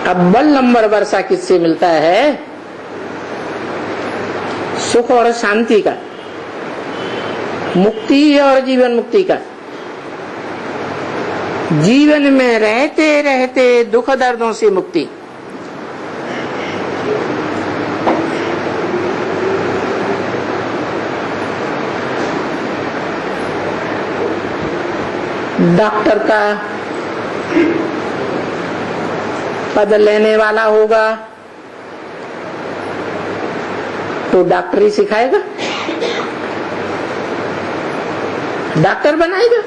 अव्वल नंबर वर्षा किससे मिलता है? सुख और शांति का, मुक्ति और जीवन मुक्ति का। जीवन में रहते रहते दुख दर्दों से मुक्ति। डॉक्टर का पद लेने वाला होगा तो डॉक्टरी सिखाएगा, डॉक्टर बनाएगा।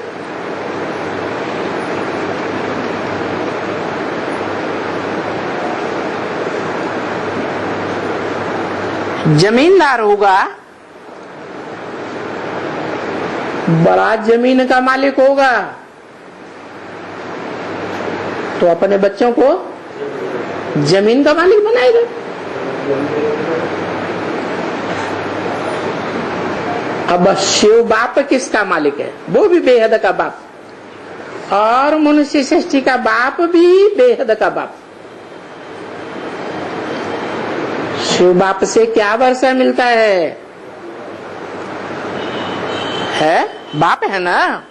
जमींदार होगा, बड़ा जमीन का मालिक होगा तो अपने बच्चों को जमीन का मालिक बनाएगा। अब शिव बाप किसका मालिक है? वो भी बेहद का बाप, और मनुष्य सृष्टि का बाप भी बेहद का बाप। शिव बाप से क्या वर्षा मिलता है? बाप है ना,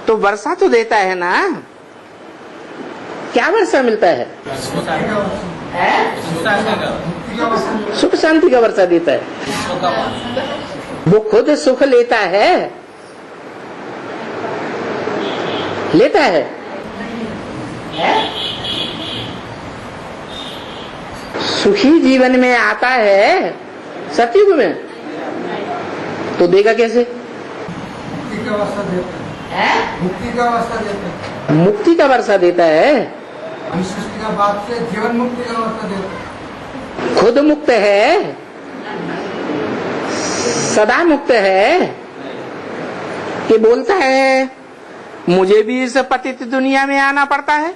तो वर्षा तो देता है ना। क्या वर्षा मिलता है? सुख शांति का वर्षा देता है। वो खुद सुख लेता है, लेता है। सुखी जीवन में आता है सतयुग में, तो देगा कैसे? मुक्ति का वर्षा देता है। मुक्ति का वर्षा देता है। मुक्ति का वर्षा देता है। सृष्टि का बाप से जीवन मुक्ति का वर्षा देता है। खुद मुक्त है, सदा मुक्त है, कि बोलता है मुझे भी इस पतित दुनिया में आना पड़ता है,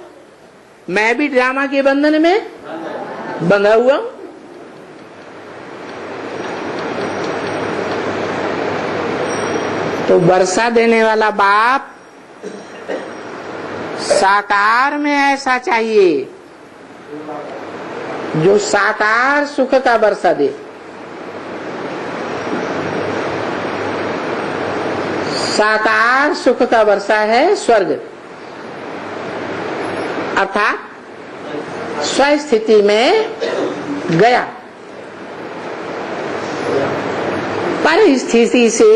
मैं भी ड्रामा के बंधन में बंधा हुआ हूं। तो वर्षा देने वाला बाप साकार में ऐसा चाहिए जो साकार सुख का वर्षा दे। साकार सुख का वर्षा है स्वर्ग, अर्थात स्वस्थिति में गया, परिस्थिति से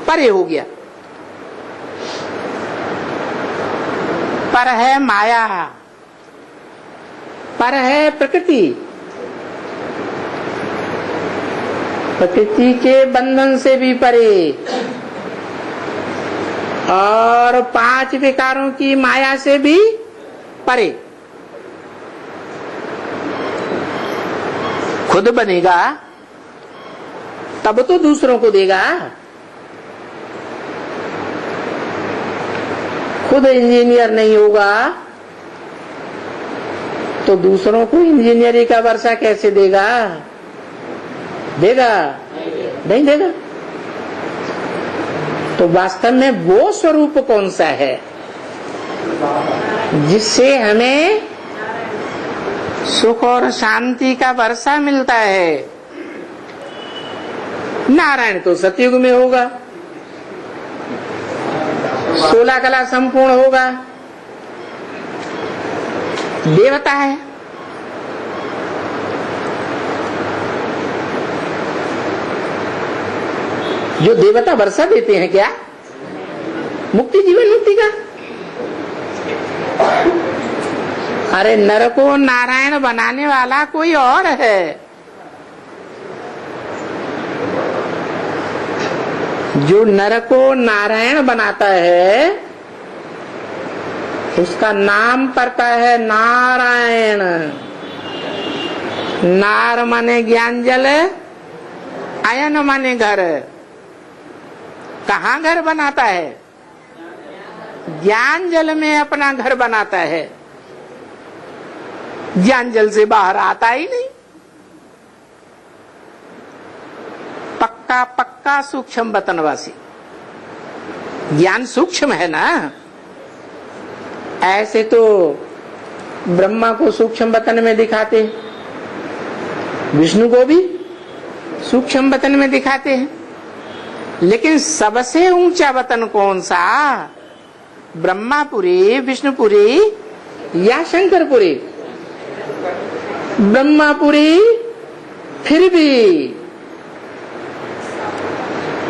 परे हो गया। पर है माया, पर है प्रकृति, प्रकृति के बंधन से भी परे, और 5 विकारों की माया से भी परे। खुद बनेगा तब तो दूसरों को देगा। खुद इंजीनियर नहीं होगा तो दूसरों को इंजीनियरिंग का वर्षा कैसे देगा? देगा? नहीं देगा। तो वास्तव में वो स्वरूप कौन सा है जिससे हमें सुख और शांति का वर्षा मिलता है? नारायण तो सतयुग में होगा, 16 कला संपूर्ण होगा, देवता है। जो देवता वर्षा देते हैं क्या? मुक्ति जीवन मुक्ति का। अरे नर को नारायण बनाने वाला कोई और है। जो नर को नारायण बनाता है उसका नाम पड़ता है नारायण। नार माने ज्ञान जल, आयन माने घर। कहाँ घर बनाता है? ज्ञान जल में अपना घर बनाता है, ज्ञान जल से बाहर आता ही नहीं। पक्का पक्का सूक्ष्म वतनवासी। ज्ञान सूक्ष्म है ना, ऐसे तो ब्रह्मा को सूक्ष्म वतन में दिखाते हैं, विष्णु को भी सूक्ष्म वतन में दिखाते हैं, लेकिन सबसे ऊंचा वतन कौन सा? ब्रह्मापुरी, विष्णुपुरी या शंकरपुरी? ब्रह्मापुरी फिर भी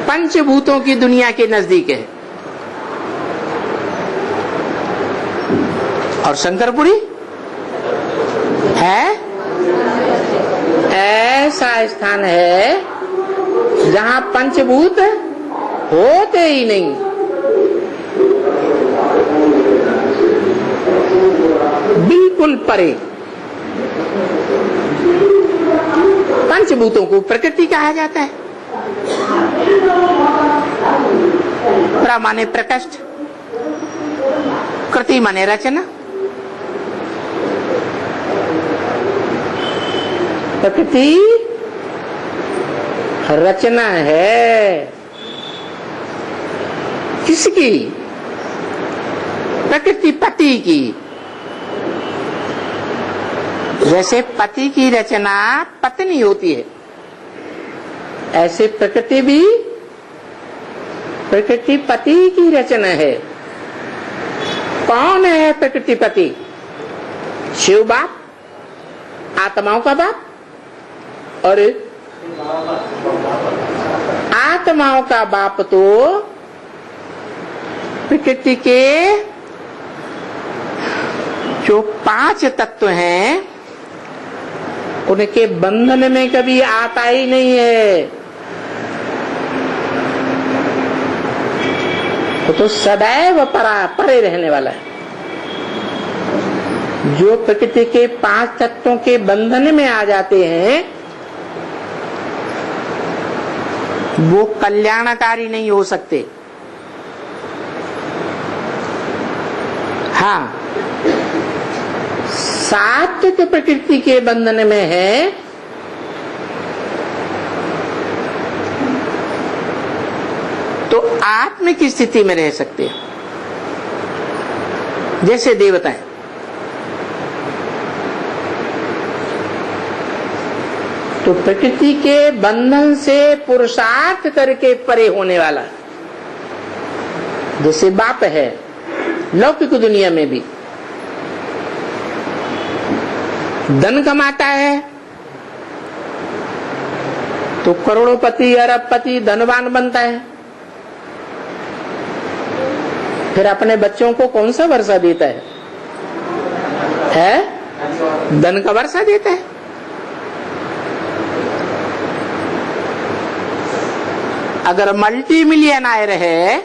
पंचभूतों की दुनिया के नजदीक है, और शंकरपुरी है ऐसा स्थान है जहां पंचभूत होते ही नहीं। बिल्कुल परे। पंचभूतों को प्रकृति कहा जाता है। प्रा माने प्रकृष्ट, कृति माने रचना। प्रकृति रचना है किसकी? प्रकृति पति की। जैसे पति की रचना पत्नी होती है, ऐसे प्रकृति भी प्रकृति पति की रचना है। कौन है प्रकृति पति? शिव बाप, आत्माओं का बाप। और आत्माओं का बाप तो प्रकृति के जो 5 तत्व हैं उनके बंधन में कभी आता ही नहीं है। तो सदैव परे रहने वाला है। जो प्रकृति के 5 तत्वों के बंधन में आ जाते हैं वो कल्याणकारी नहीं हो सकते। हाँ, सात्विक प्रकृति के बंधन में है तो आत्मिक स्थिति में रह सकते हैं, जैसे देवता है। तो प्रकृति के बंधन से पुरुषार्थ करके परे होने वाला, जैसे बाप है लौकिक दुनिया में भी, धन कमाता है तो करोड़पति, अरबपति, धनवान बनता है। फिर अपने बच्चों को कौन सा वर्षा देता है? धन का वर्षा देता है। अगर मल्टी मिलियनर है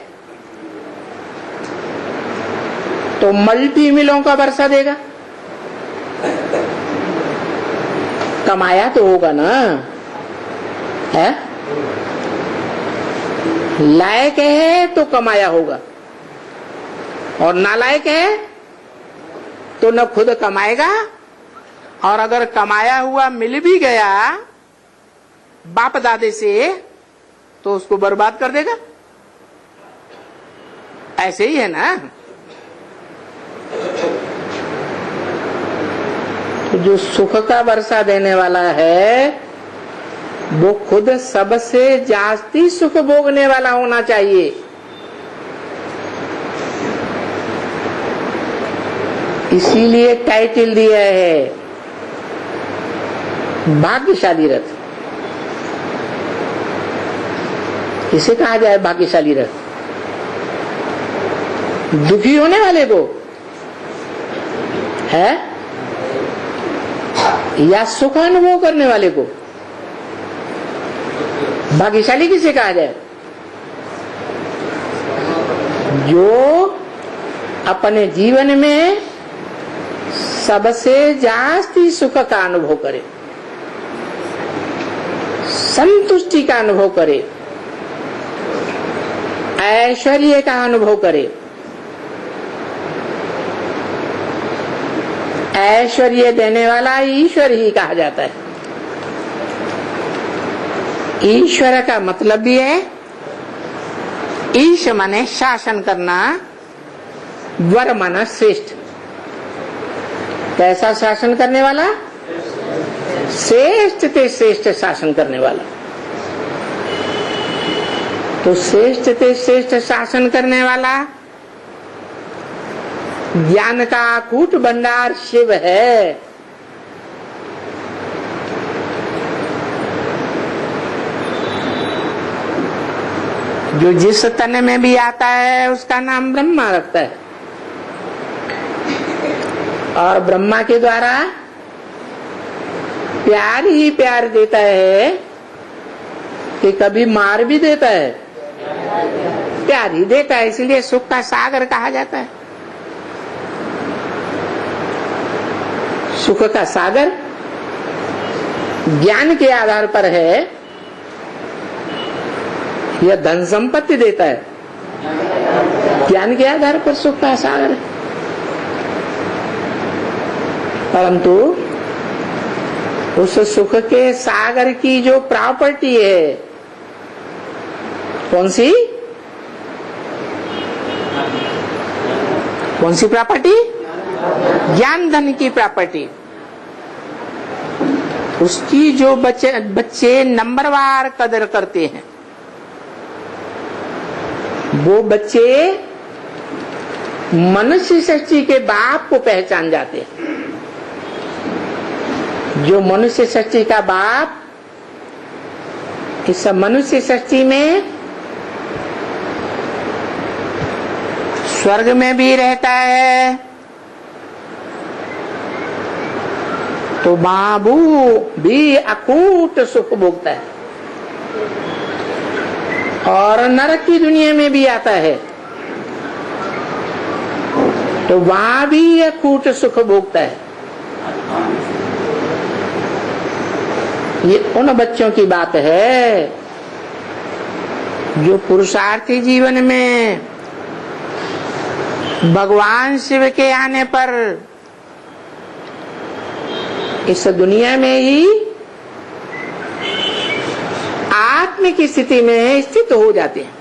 तो मल्टी मिलों का वर्षा देगा। कमाया तो होगा ना, है? लायक है तो कमाया होगा, और नालायक है तो न खुद कमाएगा, और अगर कमाया हुआ मिल भी गया बाप दादे से तो उसको बर्बाद कर देगा। ऐसे ही है ना। तो जो सुख का वर्षा देने वाला है वो खुद सबसे जास्ती सुख भोगने वाला होना चाहिए। इसीलिए टाइटल दिया है भाग्यशाली रथ। इसे कहा जाए भाग्यशाली रथ? दुखी होने वाले को है या सुख अनुभव करने वाले को? भाग्यशाली किसे कहा जाए? जो अपने जीवन में सबसे जास्ती सुख का अनुभव करे, संतुष्टि का अनुभव करे, ऐश्वर्य का अनुभव करे। ऐश्वर्य देने वाला ईश्वर ही कहा जाता है। ईश्वर का मतलब भी है, ईश माने शासन करना, वर माना श्रेष्ठ। कैसा शासन करने वाला? श्रेष्ठ ते श्रेष्ठ शासन करने वाला। तो श्रेष्ठ ते श्रेष्ठ शासन करने वाला ज्ञान का कूट भंडार शिव है। जो जिस तन में भी आता है उसका नाम ब्रह्मा रखता है, और ब्रह्मा के द्वारा प्यार ही प्यार देता है कि कभी मार भी देता है, प्यार ही देता है। इसलिए सुख का सागर कहा जाता है। सुख का सागर ज्ञान के आधार पर है, यह धन संपत्ति देता है, ज्ञान के आधार पर सुख का सागर है। परंतु उस सुख के सागर की जो प्रॉपर्टी है, कौन सी प्रॉपर्टी? ज्ञान धन की प्रॉपर्टी। उसकी जो बच्चे नंबरवार कदर करते हैं, वो बच्चे मनुष्य सृष्टि के बाप को पहचान जाते हैं। जो मनुष्य सृष्टि का बाप इस मनुष्य सृष्टि में स्वर्ग में भी रहता है, तो बाबू भी अकूट सुख भोगता है, और नरक की दुनिया में भी आता है तो वहां भी अकूट सुख भोगता है। ये उन बच्चों की बात है जो पुरुषार्थी जीवन में भगवान शिव के आने पर इस दुनिया में ही आत्म की स्थिति में स्थित हो जाते हैं।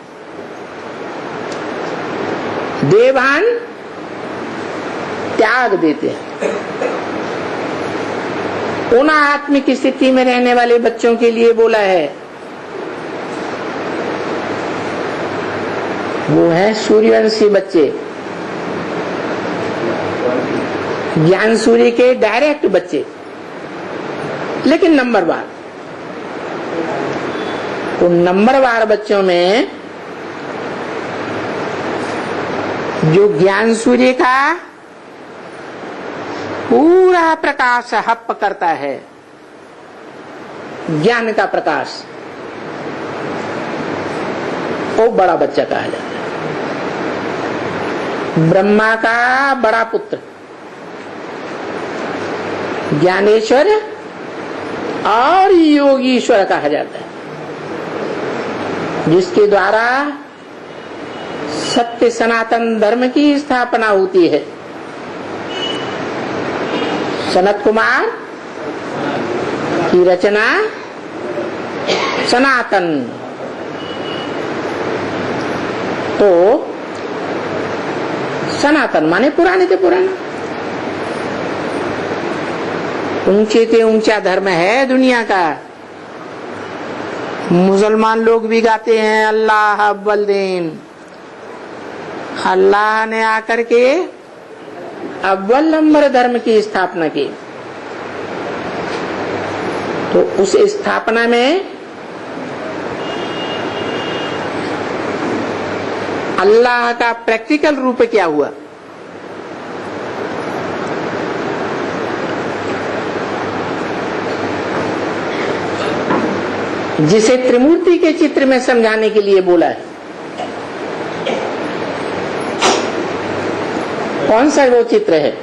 देवभान त्याग देते हैं। उन आत्म की स्थिति में रहने वाले बच्चों के लिए बोला है, वो है सूर्यवंशी बच्चे, ज्ञान सूर्य के डायरेक्ट बच्चे, लेकिन नंबरवार। तो नंबरवार बच्चों में जो ज्ञान सूर्य का पूरा प्रकाश हप करता है, ज्ञान का प्रकाश, वो बड़ा बच्चा कहा जाता है। ब्रह्मा का बड़ा पुत्र ज्ञानेश्वर और योगीश्वर कहा जाता है, जिसके द्वारा सत्य सनातन धर्म की स्थापना होती है। सनत कुमार की रचना सनातन, तो सनातन माने पुराने से पुराना, ऊंचे से ऊंचा धर्म है दुनिया का। मुसलमान लोग भी गाते हैं अल्लाह अव्वल दिन, अल्लाह ने आकर के अव्वल नंबर धर्म की स्थापना की। तो उस स्थापना में अल्लाह का प्रैक्टिकल रूप क्या हुआ? जिसे त्रिमूर्ति के चित्र में समझाने के लिए बोला है। कौन सा वो चित्र है?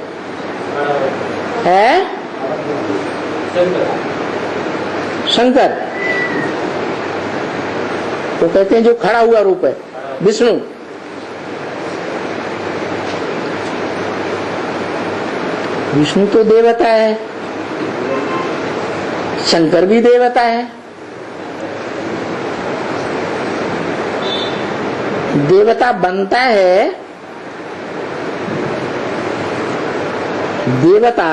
शंकर। तो कहते हैं जो खड़ा हुआ रूप है विष्णु। विष्णु तो देवता है, शंकर भी देवता है। देवता बनता है देवता